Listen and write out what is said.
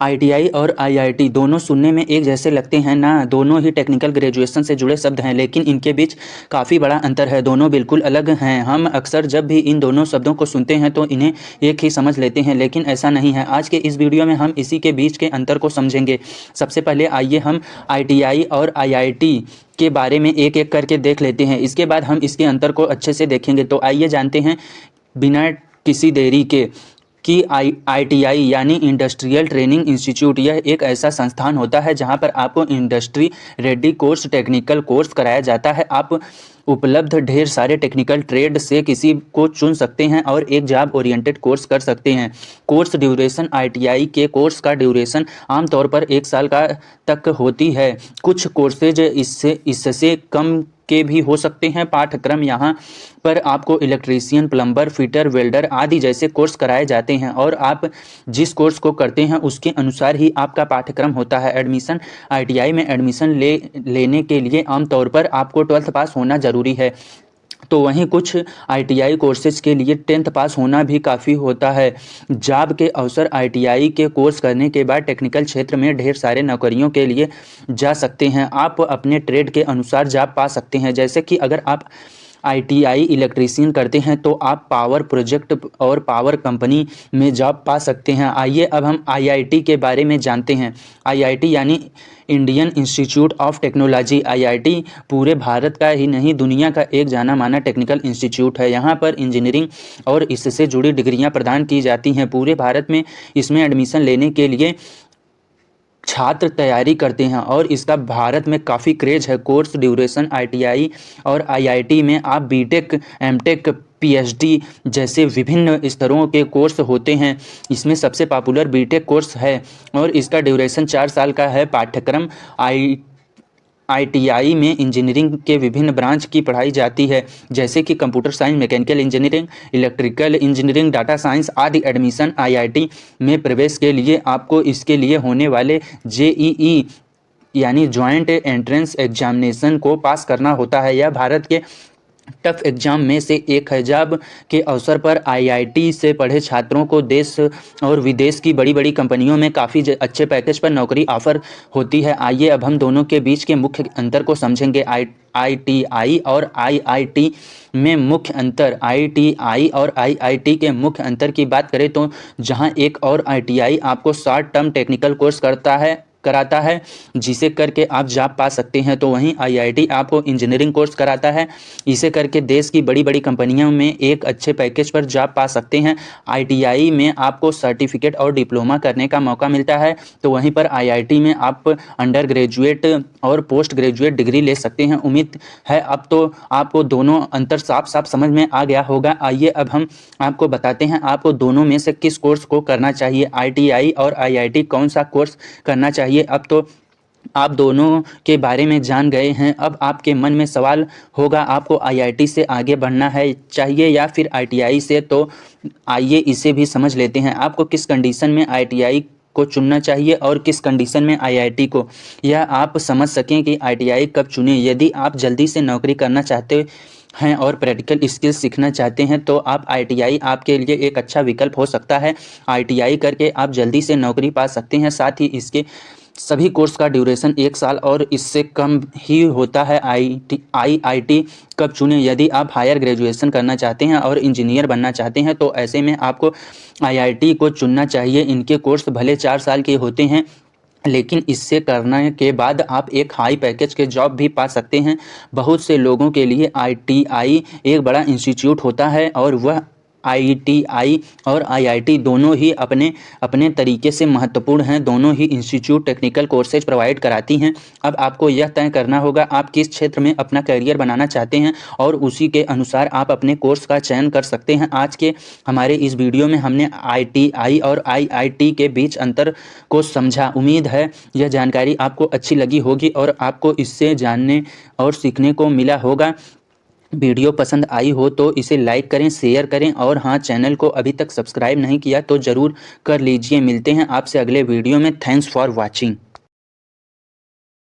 ITI और IIT दोनों सुनने में एक जैसे लगते हैं ना। दोनों ही टेक्निकल ग्रेजुएशन से जुड़े शब्द हैं, लेकिन इनके बीच काफ़ी बड़ा अंतर है। दोनों बिल्कुल अलग हैं। हम अक्सर जब भी इन दोनों शब्दों को सुनते हैं तो इन्हें एक ही समझ लेते हैं, लेकिन ऐसा नहीं है। आज के इस वीडियो में हम इसी के बीच के अंतर को समझेंगे। सबसे पहले आइए हम आईटीआई और आईआईटी के बारे में एक एक करके देख लेते हैं। इसके बाद हम इसके अंतर को अच्छे से देखेंगे। तो आइए जानते हैं बिना किसी देरी के कि आईटीआई यानी इंडस्ट्रियल ट्रेनिंग इंस्टीट्यूट यह एक ऐसा संस्थान होता है जहां पर आपको industry ready course technical course कराया जाता है। आप उपलब्ध ढेर सारे टेक्निकल ट्रेड से किसी को चुन सकते हैं और एक जॉब ओरिएंटेड कोर्स कर सकते हैं। कोर्स ड्यूरेशन आईटीआई के कोर्स का ड्यूरेशन आमतौर पर 1 साल का तक होती है। कुछ कोर्सेज इससे कम के भी हो सकते हैं। पाठ्यक्रम यहाँ पर आपको इलेक्ट्रीशियन, प्लम्बर, फिटर, वेल्डर आदि जैसे कोर्स कराए जाते हैं और आप जिस कोर्स को करते हैं उसके अनुसार ही आपका पाठ्यक्रम होता है। एडमिशन आईटीआई में एडमिशन लेने के लिए आमतौर पर आपको 12th पास होना ज़रूरी है। तो वहीं कुछ आईटीआई कोर्सेज के लिए 10th पास होना भी काफ़ी होता है। जॉब के अवसर आईटीआई के कोर्स करने के बाद टेक्निकल क्षेत्र में ढेर सारे नौकरियों के लिए जा सकते हैं। आप अपने ट्रेड के अनुसार जॉब पा सकते हैं। जैसे कि अगर आप आईटीआई इलेक्ट्रीशियन करते हैं तो आप पावर प्रोजेक्ट और पावर कंपनी में जॉब पा सकते हैं। आइए अब हम आईआईटी के बारे में जानते हैं। आईआईटी यानी Indian institute of technology. IIT पूरे भारत का ही नहीं दुनिया का एक जाना माना टेक्निकल इंस्टीट्यूट है। यहाँ पर इंजीनियरिंग और इससे जुड़ी डिग्रियाँ प्रदान की जाती हैं। पूरे भारत में इसमें एडमिशन लेने के लिए छात्र तैयारी करते हैं और इसका भारत में काफ़ी क्रेज है। कोर्स ड्यूरेशन आईटीआई और आईआईटी में आप बीटेक, एमटेक, पीएचडी जैसे विभिन्न स्तरों के कोर्स होते हैं। इसमें सबसे पॉपुलर बीटेक कोर्स है और इसका ड्यूरेशन 4 साल का है। पाठ्यक्रम आईटीआई में इंजीनियरिंग के विभिन्न ब्रांच की पढ़ाई जाती है, जैसे कि computer science, mechanical engineering, electrical engineering, data science आदि। एडमिशन आईआईटी में प्रवेश के लिए आपको इसके लिए होने वाले जेईई यानी जॉइंट एंट्रेंस एग्जामिनेशन को पास करना होता है। यह भारत के टफ एग्जाम में से एक है। जॉब के अवसर पर आईआईटी से पढ़े छात्रों को देश और विदेश की बड़ी बड़ी कंपनियों में काफ़ी अच्छे पैकेज पर नौकरी ऑफर होती है। आइए अब हम दोनों के बीच के मुख्य अंतर को समझेंगे। आईटीआई और आईआईटी में मुख्य अंतर। आईटीआई और आईआईटी के मुख्य अंतर की बात करें तो जहां एक और आईटीआई आपको शॉर्ट टर्म टेक्निकल कोर्स कराता है जिसे करके आप जॉब पा सकते हैं, तो वहीं आईआईटी आपको इंजीनियरिंग कोर्स कराता है। इसे करके देश की बड़ी बड़ी कंपनियों में एक अच्छे पैकेज पर जॉब पा सकते हैं। आईटीआई में आपको सर्टिफिकेट और डिप्लोमा करने का मौका मिलता है, तो वहीं पर आईआईटी में आप अंडर ग्रेजुएट और पोस्ट ग्रेजुएट डिग्री ले सकते हैं। उम्मीद है अब तो आपको दोनों अंतर साफ साफ समझ में आ गया होगा। आइए अब हम आपको बताते हैं आपको दोनों में से किस कोर्स को करना चाहिए। आईटीआई और आईआईटी कौन सा कोर्स करना चाहिए। अब तो आप दोनों के बारे में जान गए हैं। अब आपके मन में सवाल होगा आपको आईआईटी से आगे बढ़ना है चाहिए या फिर आईटीआई से, तो आइए इसे भी समझ लेते हैं। आपको किस कंडीशन में आईटीआई को चुनना चाहिए और किस कंडीशन में आईआईटी को, यह आप समझ सकें कि आईटीआई कब चुनें। यदि आप जल्दी से नौकरी करना चाहते हैं और प्रैक्टिकल स्किल्स सीखना चाहते हैं तो आप आईटीआई आपके लिए एक अच्छा विकल्प हो सकता है। आईटीआई करके आप जल्दी से नौकरी पा सकते हैं। साथ ही इसके सभी कोर्स का ड्यूरेशन 1 साल और इससे कम ही होता है। आईआईटी कब चुनें। यदि आप हायर ग्रेजुएशन करना चाहते हैं और इंजीनियर बनना चाहते हैं तो ऐसे में आपको आईआईटी को चुनना चाहिए। इनके कोर्स भले 4 साल के होते हैं, लेकिन इससे करने के बाद आप एक हाई पैकेज के जॉब भी पा सकते हैं। बहुत से लोगों के लिए आईटीआई एक बड़ा इंस्टीट्यूट होता है और वह आईटीआई और आईआईटी दोनों ही अपने अपने तरीके से महत्वपूर्ण हैं। दोनों ही इंस्टीट्यूट टेक्निकल कोर्सेज प्रोवाइड कराती हैं। अब आपको यह तय करना होगा आप किस क्षेत्र में अपना करियर बनाना चाहते हैं और उसी के अनुसार आप अपने कोर्स का चयन कर सकते हैं। आज के हमारे इस वीडियो में हमने आईटीआई और आईआईटी के बीच अंतर को समझा। उम्मीद है यह जानकारी आपको अच्छी लगी होगी और आपको इससे जानने और सीखने को मिला होगा। वीडियो पसंद आई हो तो इसे लाइक करें, शेयर करें और हाँ, चैनल को अभी तक सब्सक्राइब नहीं किया तो ज़रूर कर लीजिए। मिलते हैं आपसे अगले वीडियो में। Thanks for watching.